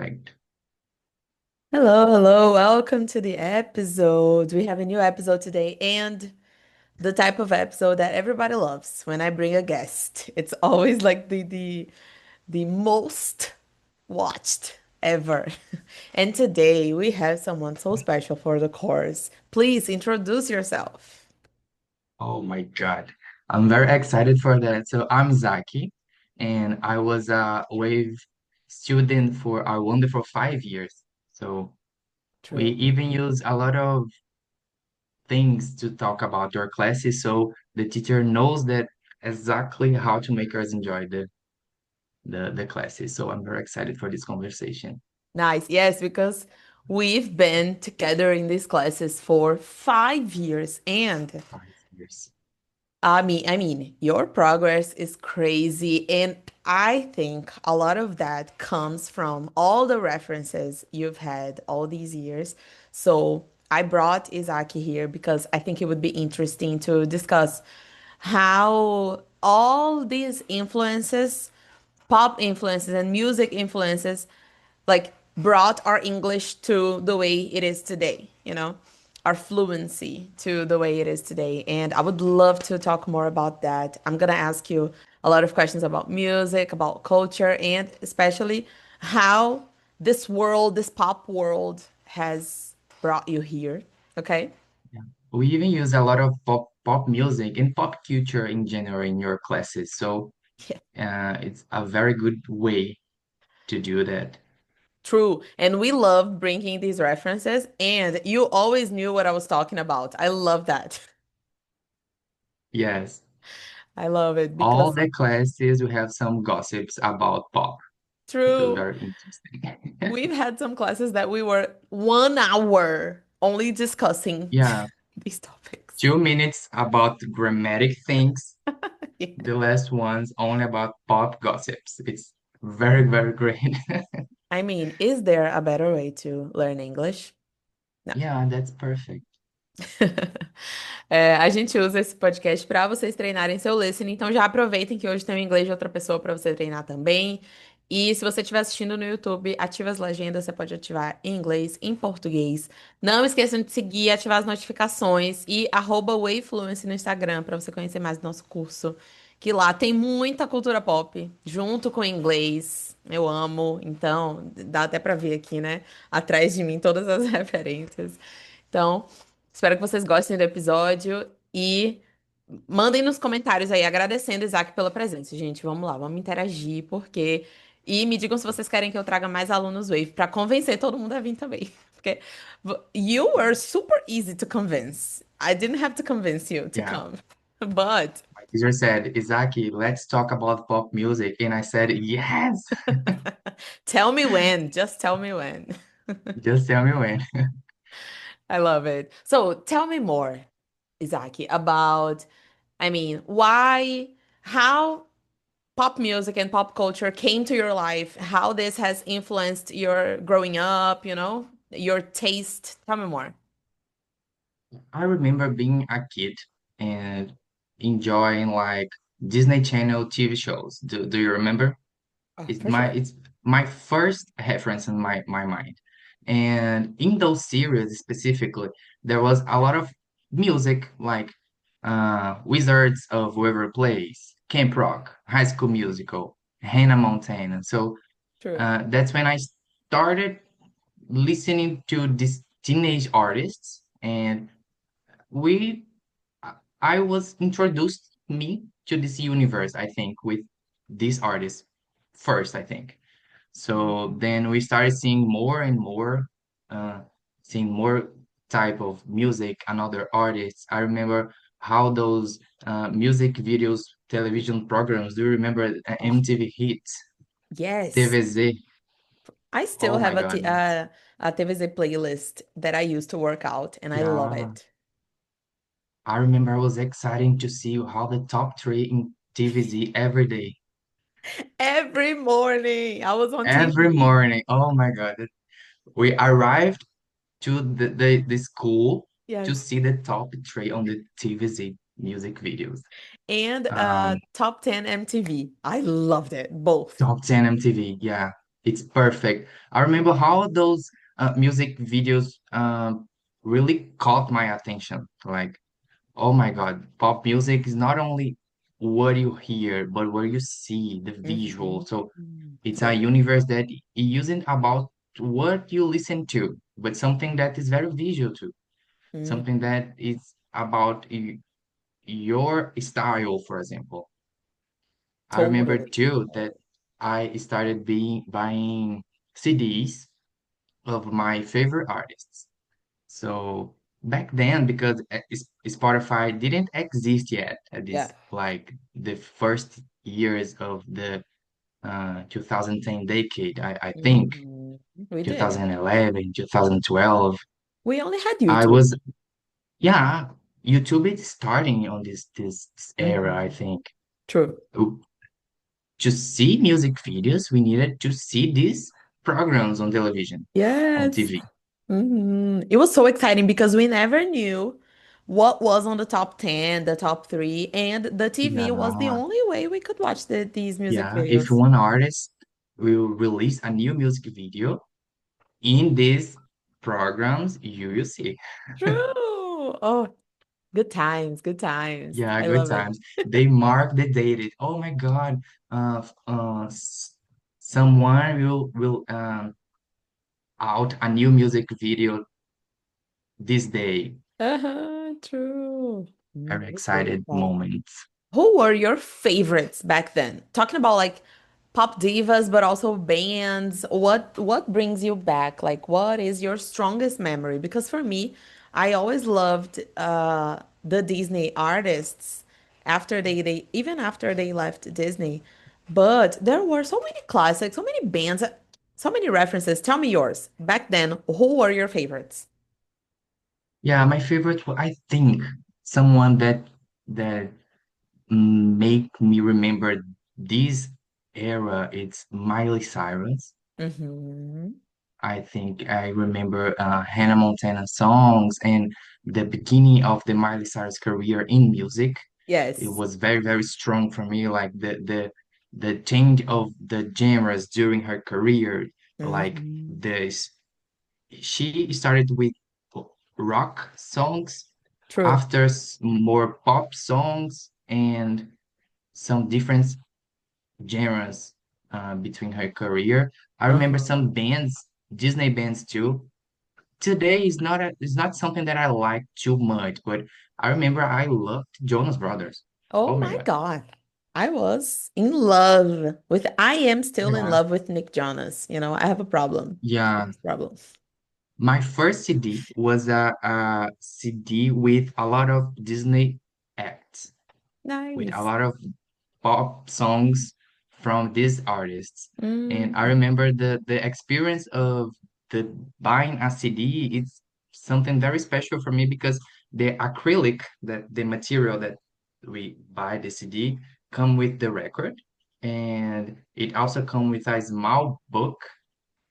Perfect. Hello, hello, welcome to the episode. We have a new episode today and the type of episode that everybody loves when I bring a guest. It's always like the most watched ever. And today we have someone so special for the course. Please introduce yourself. Oh my God. I'm very excited for that. So I'm Zaki, and I was a Wave student for a wonderful 5 years. So we True. even use a lot of things to talk about our classes, so the teacher knows that exactly how to make us enjoy the classes. So I'm very excited for this conversation. Nice. Yes, because we've been together in these classes for 5 years and 5 years. I mean, your progress is crazy, and I think a lot of that comes from all the references you've had all these years. So I brought Izaki here because I think it would be interesting to discuss how all these influences, pop influences and music influences, like brought our English to the way it is today, our fluency to the way it is today. And I would love to talk more about that. I'm gonna ask you a lot of questions about music, about culture, and especially how this world, this pop world, has brought you here. Okay? Yeah. We even use a lot of pop music and pop culture in general in your classes. So Yeah, it's a very good way to do that. true. And we love bringing these references, and you always knew what I was talking about. I love that. Yes. I love it All because the classes we have some gossips about pop. It was true. very interesting. We've had some classes that we were 1 hour only discussing Yeah, these topics. 2 minutes about grammatic things. Yeah. The last one's only about pop gossips. It's very, very great. I mean, is there a better way to learn English? No. Yeah, that's perfect. É, a gente usa esse podcast para vocês treinarem seu listening, então já aproveitem que hoje tem o inglês de outra pessoa para você treinar também. E se você estiver assistindo no YouTube, ativa as legendas, você pode ativar em inglês, em português. Não esqueçam de seguir, ativar as notificações e @wayfluency no Instagram para você conhecer mais do nosso curso, que lá tem muita cultura pop, junto com o inglês. Eu amo, então dá até para ver aqui, né? Atrás de mim todas as referências. Então, espero que vocês gostem do episódio e mandem nos comentários aí agradecendo Isaac pela presença, gente. Vamos lá, vamos interagir, porque. E me digam se vocês querem que eu traga mais alunos Wave para convencer todo mundo a vir também. Porque you were super easy to convince. I didn't have to convince you to Yeah. come. But My teacher said, Izaki, let's talk about pop music. And I said, yes, tell me when, just tell me when. just tell me when. I love it. So tell me more, Isaki, about, I mean, why, how pop music and pop culture came to your life, how this has influenced your growing up, your taste. Tell me more. I remember being a kid and enjoying like Disney Channel TV shows. Do you remember? Oh, It's for my sure. it's my first reference in my mind. And in those series specifically, there was a lot of music like Wizards of Waverly Place, Camp Rock, High School Musical, Hannah Montana. So True. that's when I started listening to these teenage artists, and we I was introduced me to this universe, I think, with this artist first, I think. So then we started seeing more and more, uh, seeing more type of music and other artists. I remember how those music videos, television programs. Do you remember Oh, MTV Hits, yes. TVZ? I still Oh my have God. a TVZ playlist that I use to work out, and I love Yeah. it. I remember I was exciting to see how the top three in TVZ every day, Every morning I was on every TV. morning. Oh my God. We arrived to the school to Yes. see the top three on the TVZ music videos. And Um, Top 10 MTV. I loved it, both. Top 10 MTV, yeah. It's perfect. I remember how those music videos really caught my attention. Like, oh my God, pop music is not only what you hear, but what you see, the visual. Mhm. So it's a True. universe that it isn't about what you listen to, but something that is very visual too. Something Mhm. that is about your style, for example. I remember Totally. too that I started being buying CDs of my favorite artists. So back then, because Spotify didn't exist yet at Yeah. this like the first years of the 2010 decade, I think Mhm. We did. 2011, 2012. We only had I YouTube. was yeah, YouTube is starting on this era, I Mhm. think. True. To see music videos, we needed to see these programs on television, on Yes. TV. It was so exciting because we never knew what was on the top 10, the top three, and the TV was the Yeah, only way we could watch these music yeah. If videos. one artist will release a new music video in these programs, you will see. True. Oh, good times, good times. Yeah, I good love it. times. They mark the date. Oh my God. Someone will out a new music video this day. Uh-huh, true. Very It's really excited exciting. moments. Who were your favorites back then? Talking about like pop divas, but also bands. What brings you back? Like, what is your strongest memory? Because for me, I always loved the Disney artists after they even after they left Disney. But there were so many classics, so many bands, so many references. Tell me yours. Back then, who were your favorites? Yeah, my favorite, I think, someone that make me remember this era. It's Miley Cyrus. Mm-hmm. I think I remember Hannah Montana songs and the beginning of the Miley Cyrus career in music. It Yes. was very, very strong for me. Like the change of the genres during her career. Like Mm-hmm. this, she started with rock songs, True. after more pop songs and some different genres between her career. I remember Uh-huh. some bands, Disney bands too. Today is not something that I like too much, but I remember I loved Jonas Brothers. Oh Oh my my God. God. I was in love with, I am still in Yeah. love with Nick Jonas. You know, I have a problem. Yeah. This problem. My first CD was a CD with a lot of Disney acts, with a Nice. lot of pop songs from these artists. And I Mm, remember the experience of the buying a CD. It's something very special for me because the acrylic, that the material that we buy the CD, come with the record, and it also come with a small book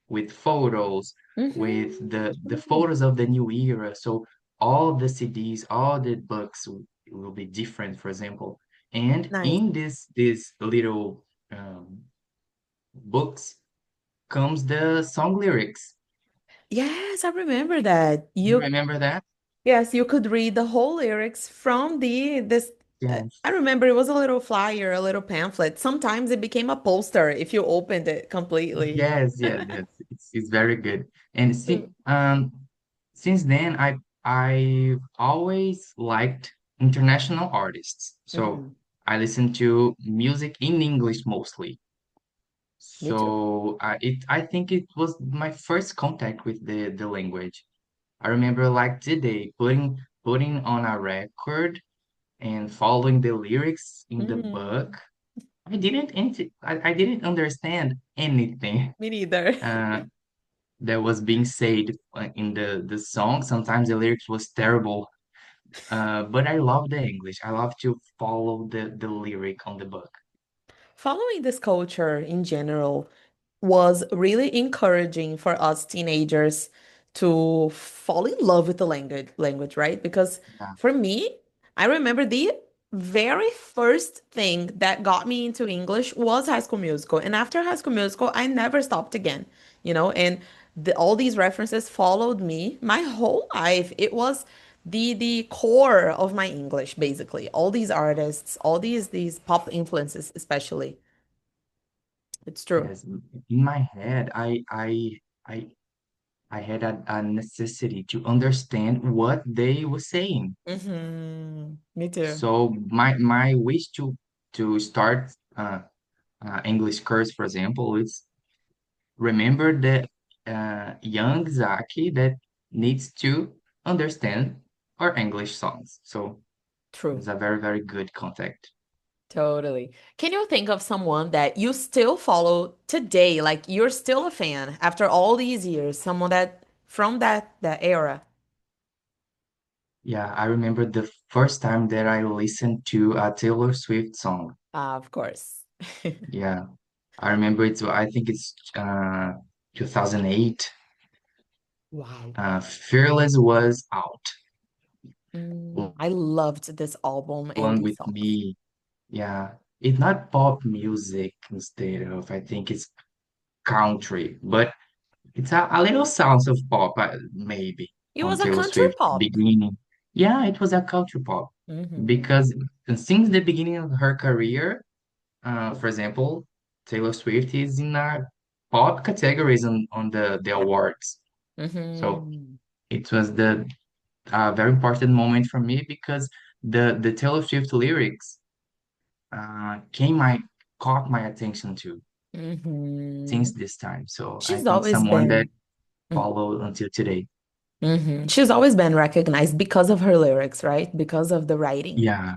with photos, with the mhm. photos of the new era. So all the CDs, all the books will be different, for example. And Nice. in this little books comes the song lyrics. Yes, I remember that. You You, remember that? yes, you could read the whole lyrics from this. Yes. I remember it was a little flyer, a little pamphlet. Sometimes it became a poster if you opened it completely. Yes, yes, yes. It's very good. And since then I always liked international artists. So Mhm. I listen to music in English mostly. Me too. So I think it was my first contact with the language. I remember like today putting on a record and following the lyrics in the book. Mm, I didn't understand anything me neither. uh, that was being said in the song. Sometimes the lyrics was terrible, but I love the English. I love to follow the lyric on the book. Following this culture in general was really encouraging for us teenagers to fall in love with the language, right? Because Yeah. for me, I remember the very first thing that got me into English was High School Musical. And after High School Musical, I never stopped again, and all these references followed me my whole life. It was the core of my English, basically. All these artists, all these pop influences, especially. It's true. Yes, in my head, I I had a necessity to understand what they were saying. Me too. So my wish to start English course, for example, is remember that young Zaki that needs to understand our English songs. So True. it's a very, very good contact. Totally. Can you think of someone that you still follow today? Like you're still a fan after all these years, someone that from that era? Yeah, I remember the first time that I listened to a Taylor Swift song. Of course. Yeah, I remember I think it's 2008. Wow. Fearless was out I loved this album and along these with songs. me. Yeah, it's not pop music instead of, I think it's country, but it's a little sounds of pop, maybe, It on was a Taylor country Swift pop. beginning. Yeah, it was a country pop Hmm. because since the beginning of her career, for example, Taylor Swift is in a pop categories on the Yeah. awards. So Hmm. it was the very important moment for me because the Taylor Swift lyrics came my caught my attention too Hmm. since this time. So I She's think always someone that been. followed until today. She's always been recognized because of her lyrics, right? Because of the writing. Yeah,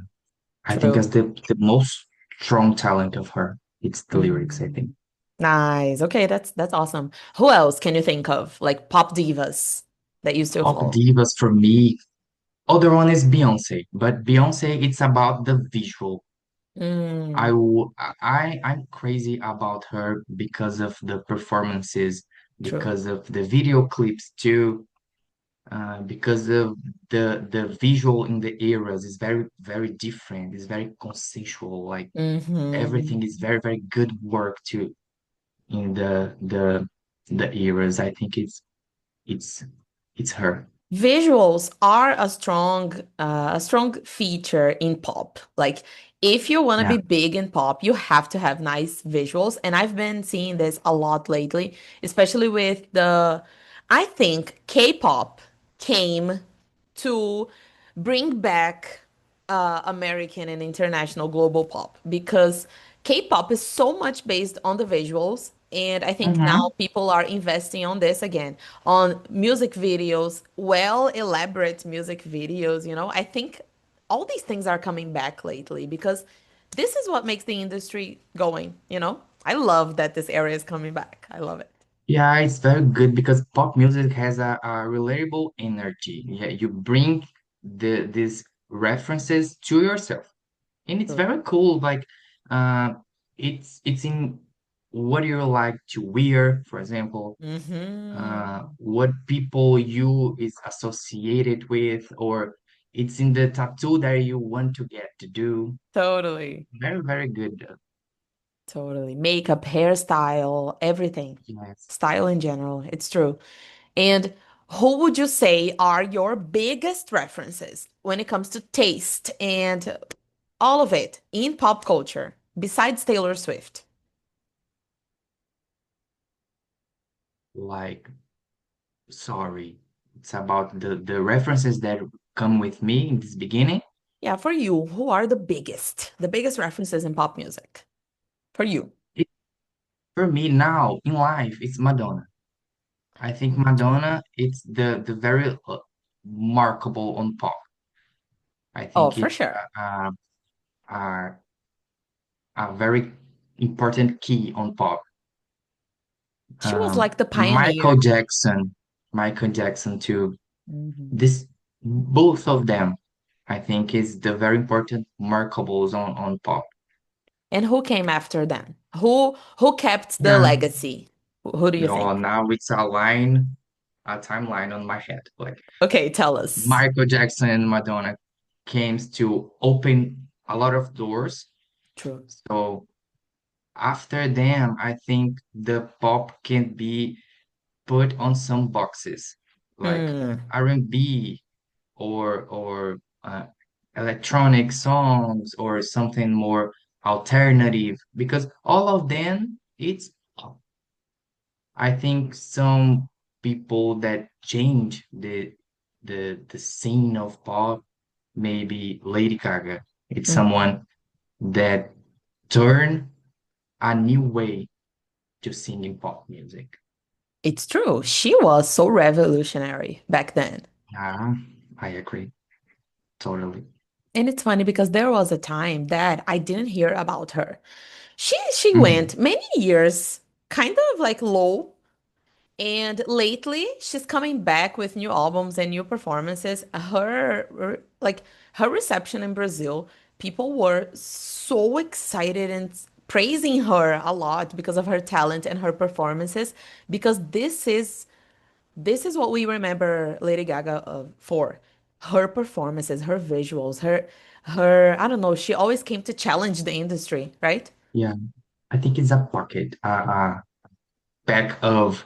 I think True. that's the most strong talent of her. It's the lyrics, I think. Mhm. Nice. Okay, that's awesome. Who else can you think of? Like pop divas that you still Pop follow? divas for me. Other one is Beyonce, but Beyonce, it's about the visual. Mm, I'm crazy about her because of the performances, true. because of the video clips too, because of the visual in the eras is very, very different. It's very consensual. Like Hmm. everything is very, very good work too in the eras. I think it's it's her. Visuals are a strong feature in pop. Like if you want to Yeah. be big in pop, you have to have nice visuals. And I've been seeing this a lot lately, especially with I think K-pop came to bring back American and international global pop because K-pop is so much based on the visuals. And I think now Mm-hmm. people are investing on this again, on music videos, well elaborate music videos. I think all these things are coming back lately because this is what makes the industry going. I love that this area is coming back. I love it. Yeah, it's very good because pop music has a relatable energy. Yeah, you bring these references to yourself, and it's True. very cool. Like, uh, it's in what you like to wear, for example, Hmm. what people you is associated with, or it's in the tattoo that you want to get to do. Totally. Very, very good. Totally. Makeup, hairstyle, everything. Yes. Style in general. It's true. And who would you say are your biggest references when it comes to taste and all of it in pop culture, besides Taylor Swift? Like, sorry, it's about the references that come with me in this beginning. Yeah, for you, who are the biggest references in pop music? For you. It, for me now in life, it's Madonna. I think Madonna, it's the very remarkable on pop. I Oh, think for it's sure. a, a very important key on pop. She was like the Michael pioneer. Jackson, Michael Jackson too. Mhm. This both of them, I think, is the very important remarkables on pop. And who came after them? Who kept the Yeah. legacy? Who do you Oh, think? now it's a timeline on my head. Like Okay, tell us. Michael Jackson and Madonna came to open. a lot of doors. True. So after them, I think the pop can be put on some boxes like Mm, R&B or electronic songs or something more alternative because all of them it's pop. I think some people that change the scene of pop, maybe Lady Gaga. It's mhm. someone that turn a new way to singing pop music. It's true. She was so revolutionary back then. Yeah, I agree. Totally. And it's funny because there was a time that I didn't hear about her. She Mhm. went many years kind of like low. And lately, she's coming back with new albums and new performances. Her reception in Brazil, people were so excited and praising her a lot because of her talent and her performances. Because this is what we remember Lady Gaga for. Her performances, her visuals, her I don't know, she always came to challenge the industry, right? Yeah, I think it's a pocket, pack of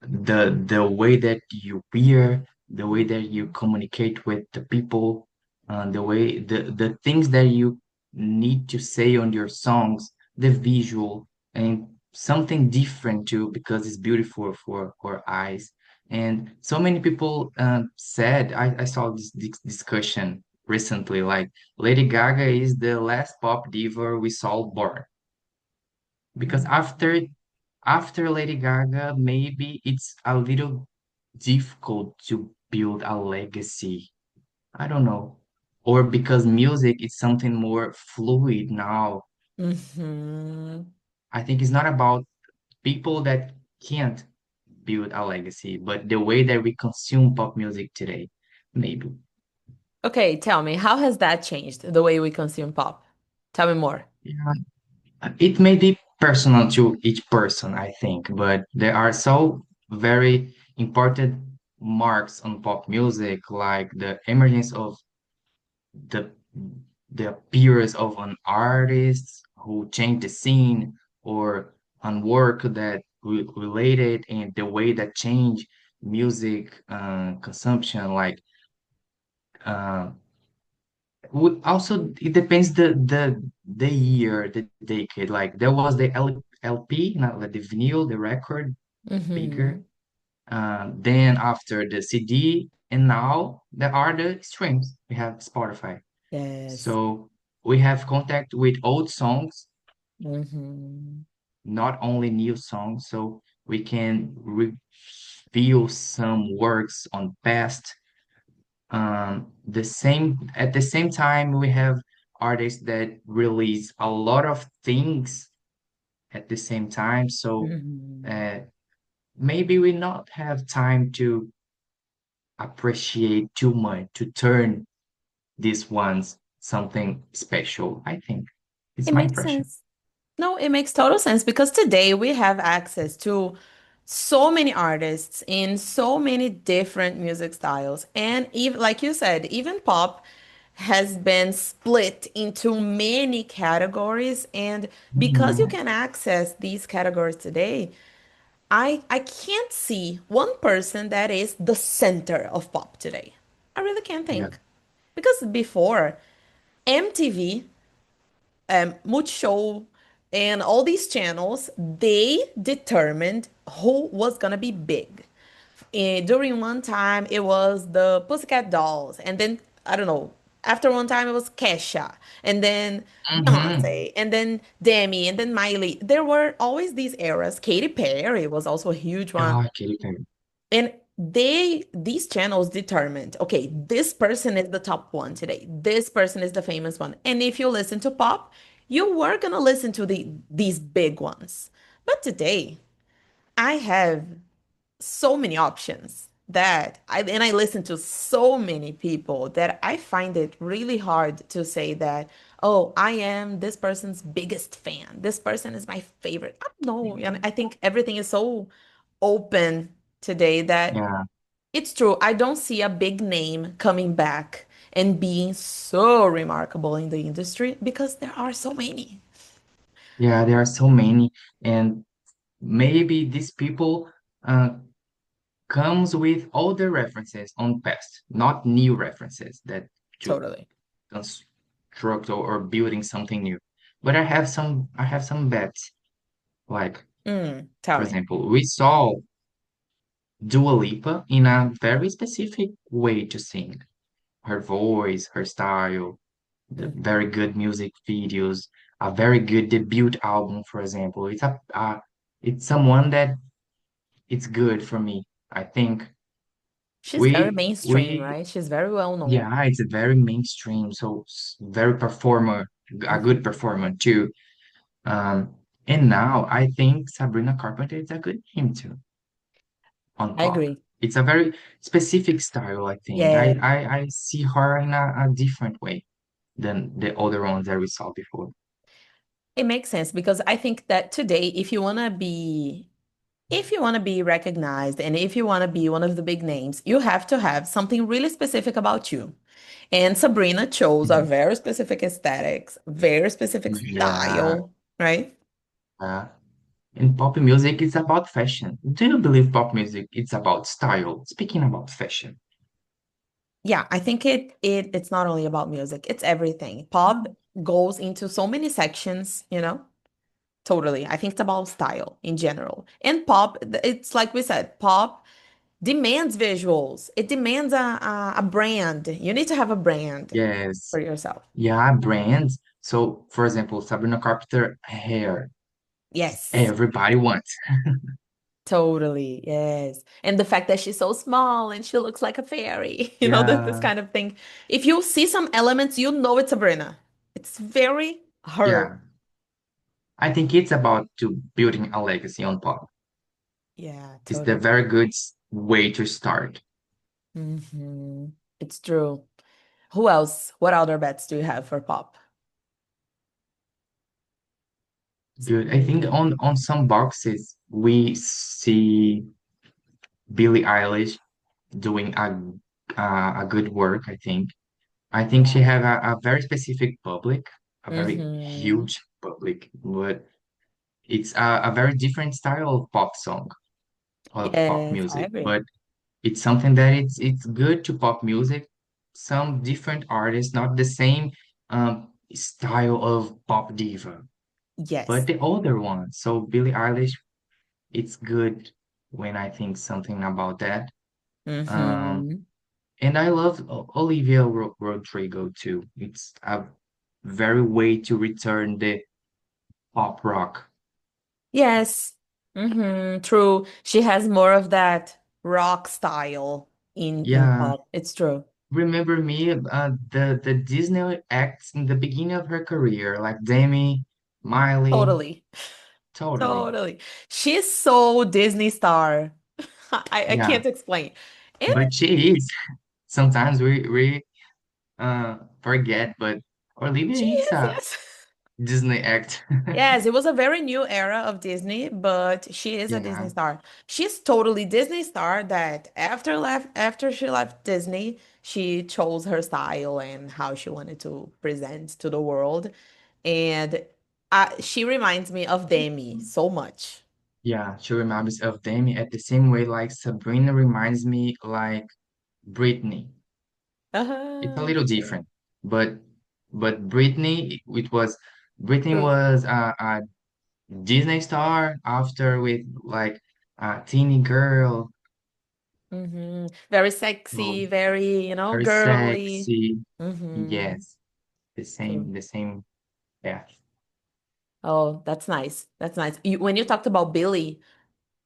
the way that you wear, the way that you communicate with the people, the things that you need to say on your songs, the visual, and something different too, because it's beautiful for our eyes. And so many people said, I saw this discussion recently, like Lady Gaga is the last pop diva we saw born. Because after Lady Gaga, maybe it's a little difficult to build a legacy. I don't know. Or because music is something more fluid now. Hmm. I think it's not about people that can't build a legacy, but the way that we consume pop music today, maybe. Okay, tell me, how has that changed the way we consume pop? Tell me more. Yeah. It may be personal to each person, I think, but there are so very important marks on pop music, like the emergence of the the appearance of an artist who changed the scene or on work that related and the way that changed music consumption like uh, also it depends the year the decade like there was the LP not like the vinyl the record bigger Hmm. then after the CD and now there are the streams we have Spotify. Yes. So we have contact with old songs, Hmm. not only new songs. So we can review some works on past. The same at the same time, we have artists that release a lot of things at the same time. So Hmm. uh, maybe we not have time to appreciate too much to turn these ones something special. I think it's It my makes impression. sense. No, it makes total sense because today we have access to so many artists in so many different music styles. And even like you said, even pop has been split into many categories. And because you Mhm. can access these categories today, I can't see one person that is the center of pop today. I really can't Yeah. think. Because before, MTV, Multishow, and all these channels, they determined who was gonna be big. During one time, it was the Pussycat Dolls, and then I don't know. After one time, it was Kesha, and then Mm-hmm. Beyonce, and then Demi, and then Miley. There were always these eras. Katy Perry was also a huge one. Ah, Katy Perry. And these channels determined, okay, this person is the top one today. This person is the famous one. And if you listen to pop, you were gonna listen to these big ones. But today, I have so many options and I listen to so many people that I find it really hard to say that, oh, I am this person's biggest fan. This person is my favorite. I don't know. And I think everything is so open today that Yeah. it's true. I don't see a big name coming back and being so remarkable in the industry because there are so many. Yeah, there are so many, and maybe these people uh, comes with older references on past, not new references that to Totally. construct or building something new. But I have some bets. Like, Tell for me. example, we saw Dua Lipa in a very specific way to sing. Her voice, her style, the very Mhm. good music videos, a very good debut album, for example. It's someone that it's good for me. I think She's very mainstream, we right? She's very well known. yeah, it's a very mainstream, so very performer, a good Mhm. performer too. And now I think Sabrina Carpenter is a good name too on I pop. agree. It's a very specific style, I think. Yeah, I see her in a different way than the other ones that we saw before. it makes sense because I think that today, if you want to be recognized and if you want to be one of the big names, you have to have something really specific about you. And Sabrina chose a Mhm. very specific aesthetics, very specific Yeah, style, right? uh, in pop music, it's about fashion. Do you believe pop music it's about style? Speaking about fashion. Yeah, I think it's not only about music, it's everything. Pop goes into so many sections, you know? Totally. I think it's about style in general. And pop, it's like we said, pop demands visuals. It demands a brand. You need to have a brand Yes. for yourself. Yeah, brands. So, for example, Sabrina Carpenter hair. Yes, Everybody wants. totally. Yes. And the fact that she's so small and she looks like a fairy, you know, this Yeah, kind of thing. If you see some elements, you know it's Sabrina. It's very her. yeah. I think it's about to building a legacy on pop. Yeah, It's the totally. very good way to start. Hmm. It's true. Who else? What other bets do you have for pop? Good. I think Thinking. on some boxes we see Billie Eilish doing a good work, I think. I think she Yeah. have a very specific public, a very Hmm. huge public, but it's a very different style of pop song, of pop Yes, I music. agree. But it's something that it's good to pop music. Some different artists, not the same style of pop diva, but Yes. the older one. So Billie Eilish, it's good when I think something about that. Um, Hmm. and I love Olivia Rodrigo too. It's a very way to return the pop rock. Yes. True. She has more of that rock style in Yeah, pop. It's true. remember me, the Disney acts in the beginning of her career, like Demi, Miley, Totally. totally. Totally. She's so Disney star. I Yeah, can't explain. And but she is. Sometimes we forget, but Olivia she is is, a yes. Disney act. Yes, it was a very new era of Disney, but she is a Disney Yeah, star. She's totally Disney star that after she left Disney, she chose her style and how she wanted to present to the world. And she reminds me of Demi so much. yeah. She reminds me of Demi at the same way like Sabrina reminds me like Britney. It's a little True. different, but Britney, Britney True. was a Disney star after with like a teeny girl, Very so sexy, very, very girly. sexy. Mm-hmm. Yes, True. the same path. Oh, that's nice. That's nice. When you talked about Billie,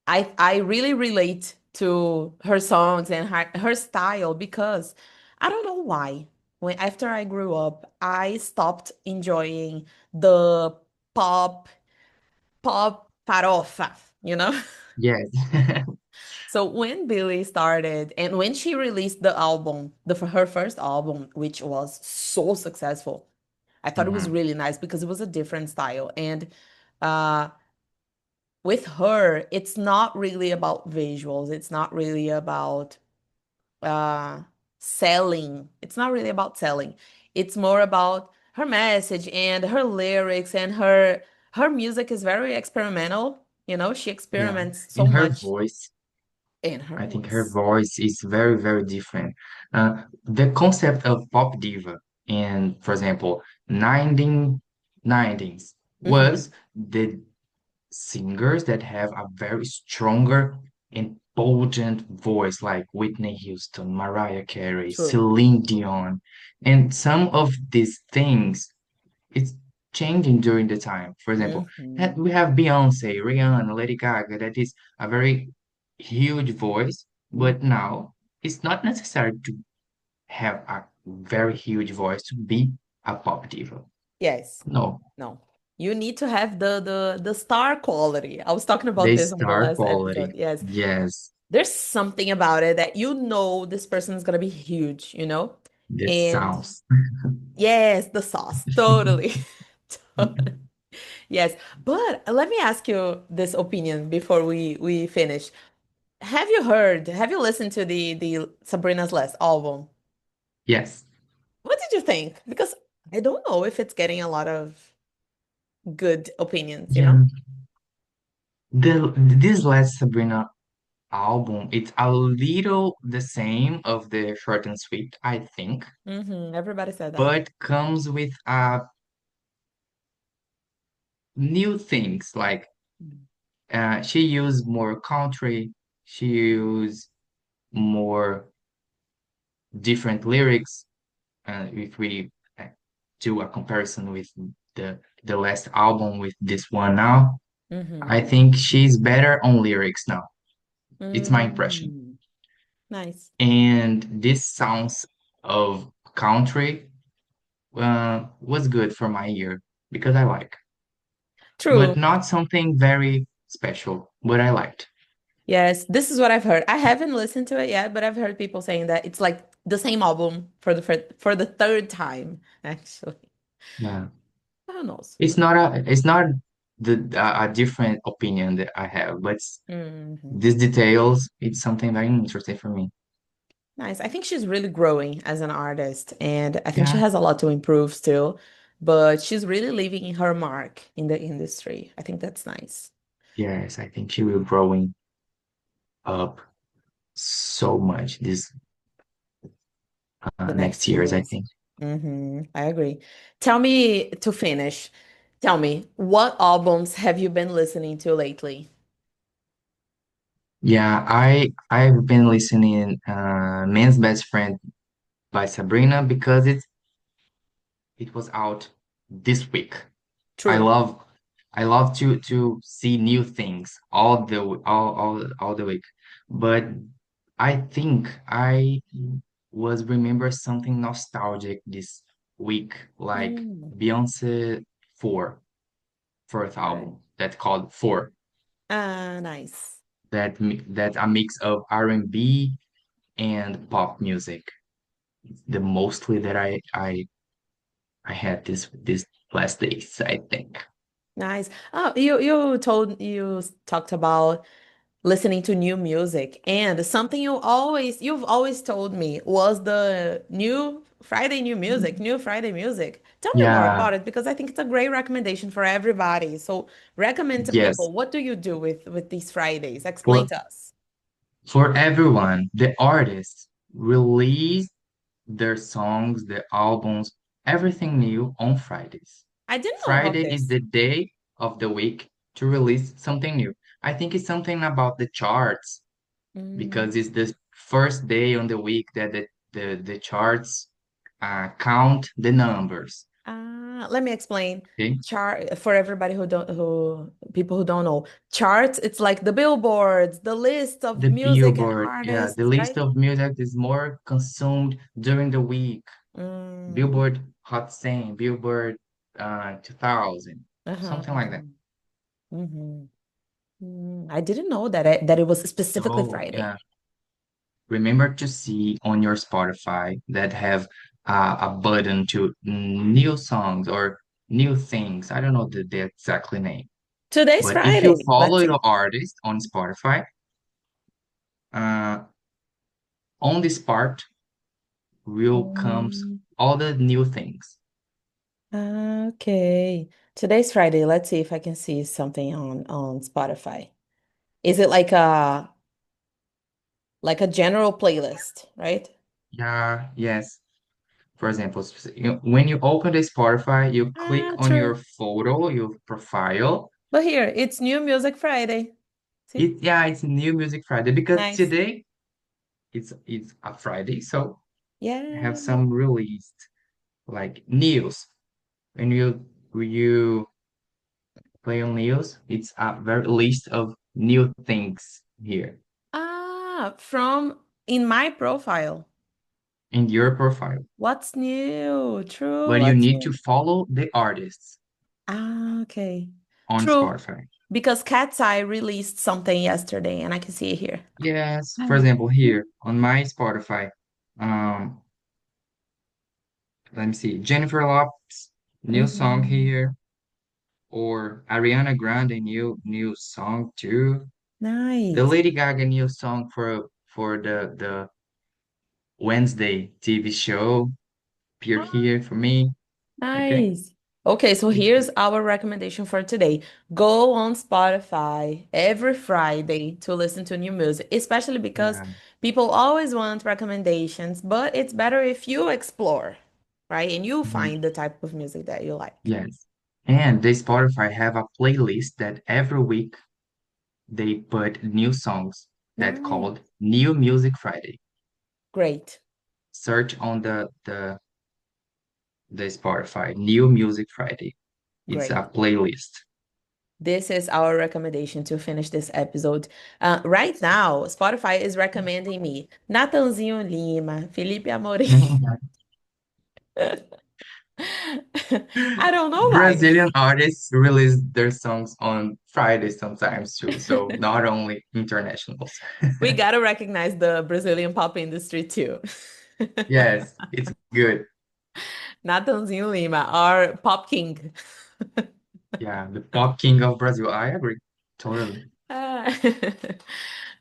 I really relate to her songs and her style because I don't know why. When after I grew up, I stopped enjoying the pop farofa, you know? Yes. So when Billie started and when she released the album, her first album, which was so successful, I thought it was Hmm. really nice because it was a different style. And uh with her, it's not really about visuals. It's not really about uh selling. It's not really about selling. It's more about her message and her lyrics and her music is very experimental. You know, she Yeah. experiments so And her much voice, in her I think her voice. voice is very, very different. The concept of pop diva in, for example, 1990s Hmm. was the singers that have a very stronger and potent voice, like Whitney Houston, Mariah Carey, True. Celine Dion. And some of these things, it's changing during the time. For example, Hmm. we have Beyonce, Rihanna, Lady Gaga, that is a very huge voice, but now it's not necessary to have a very huge voice to be a pop diva. Yes. No, No. You need to have the star quality. I was talking about the this on the star last episode. quality. Yes. Yes, There's something about it that you know this person is gonna be huge, you know? the And sounds. yes, the sauce. Totally. Totally. Yes. But let me ask you this opinion before we finish. Have you listened to the Sabrina's Last album? Yes. What did you think? Because I don't know if it's getting a lot of good opinions, you know? Yeah. This last Sabrina album, it's a little the same of the short and sweet, I think, Everybody said that. but comes with new things. Like she used more country, she used more different lyrics. If we uh, do a comparison with the last album with this one now, Mm-hmm. I think she's better on lyrics now. It's my impression. Mm, nice. And this sounds of country was good for my ear because I like, but True. not something very special, but I liked. Yes, this is what I've heard. I haven't listened to it yet, but I've heard people saying that it's like the same album for for the third time, actually. Yeah, Who knows? it's not a different opinion that I have, but Hmm. these details, it's something very interesting for me. Nice. I think she's really growing as an artist, and I think she Yeah, has a lot to improve still, but she's really leaving her mark in the industry. I think that's nice. yes, I think she will growing up so much this The next next years, I years. think. I agree. Tell me to finish. Tell me, what albums have you been listening to lately? Yeah, I've been listening Man's Best Friend by Sabrina because it was out this week. I True. love I love to see new things all the week. But I think I was remember something nostalgic this week, like Mm, Beyonce 4, fourth right. album that called 4. Ah, nice. That a mix of R&B and pop music. The mostly that I had this last days, I think. Nice. Oh, you talked about listening to new music, and something you've always told me was the new Friday music. Tell me more Yeah, about it because I think it's a great recommendation for everybody. So recommend to yes. people. What do you do with these Fridays? Explain For to us. for everyone, the artists release their songs, their albums, everything new on Fridays. I didn't know about Friday is this. the day of the week to release something new. I think it's something about the charts Mm. because it's the first day on the week that the charts count the numbers. Let me explain. Okay, Chart for everybody who people who don't know. Charts, it's like the billboards, the list of the music and Billboard, yeah, the artists, list right? of music is more consumed during the week. Mm. Billboard Hot 100, Billboard 2000, Uh-huh, something like uh-huh. that. I didn't know that it was specifically So, Friday. yeah, remember to see on your Spotify that have a button to new songs or new things. I don't know the exactly name, Today's but if you Friday. follow Let's your see. artist on Spotify, uh, on this part, will comes Um, all the new things. okay. Today's Friday. Let's see if I can see something on Spotify. Is it like a general playlist, right? Yeah, yes. For example, when you open the Spotify, you click on True. your photo, your profile. But here, it's New Music Friday. See? It's New Music Friday because Nice. today it's a Friday, so have Yeah. some released like news. When you play on news, it's a very list of new things here From in my profile. in your profile. What's new? True. But you What's need to new? follow the artists Okay. on True. Spotify. Because Cat's Eye released something yesterday, and I can see it here. Yes, for Ah. example, here on my Spotify, um, let me see, Jennifer Lopez, new song Mhm. here, or Ariana Grande, new song too. The Nice. Lady Gaga new song for the Wednesday TV show appear here for me. Okay. Nice. Okay, so here's our recommendation for today. Go on Spotify every Friday to listen to new music, especially because Yeah. people always want recommendations, but it's better if you explore, right? And you Mhm. find the type of music that you like. Yes. And the Spotify have a playlist that every week they put new songs that Nice. called New Music Friday. Great. Search on the Spotify New Music Friday. It's Great. a playlist. This is our recommendation to finish this episode. Right now, Spotify is recommending me Natanzinho Lima, Felipe Amorim. I don't know why. Brazilian artists release their songs on Friday sometimes too, so not only internationals. We gotta recognize the Brazilian pop industry too. Yes, it's good. Natanzinho Lima, our pop king. Yeah, the pop king of Brazil. I agree. Totally. Ah.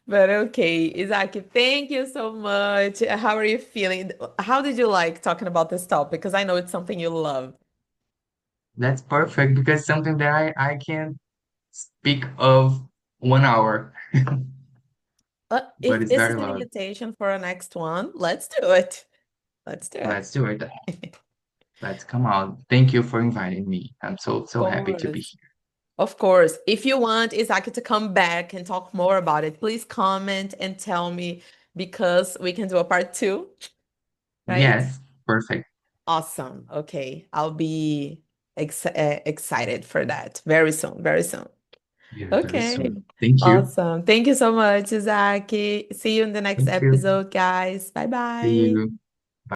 But okay, Isaac, thank you so much. How are you feeling? How did you like talking about this topic? Because I know it's something you love. That's perfect because something that I can speak of 1 hour, but If it's this is very an loud. invitation for a next one, let's do it. Let's do it. Let's do it. Let's come out. Thank you for inviting me. I'm Of so happy to be course. here. Of course. If you want Isaac to come back and talk more about it, please comment and tell me because we can do a part two, right? Yes, perfect. Awesome. Okay. I'll be excited for that very soon, very soon. Yeah, very Okay. soon. Thank you. Awesome. Thank you so much, Isaac. See you in the next Thank you. episode, guys. Bye See bye. you.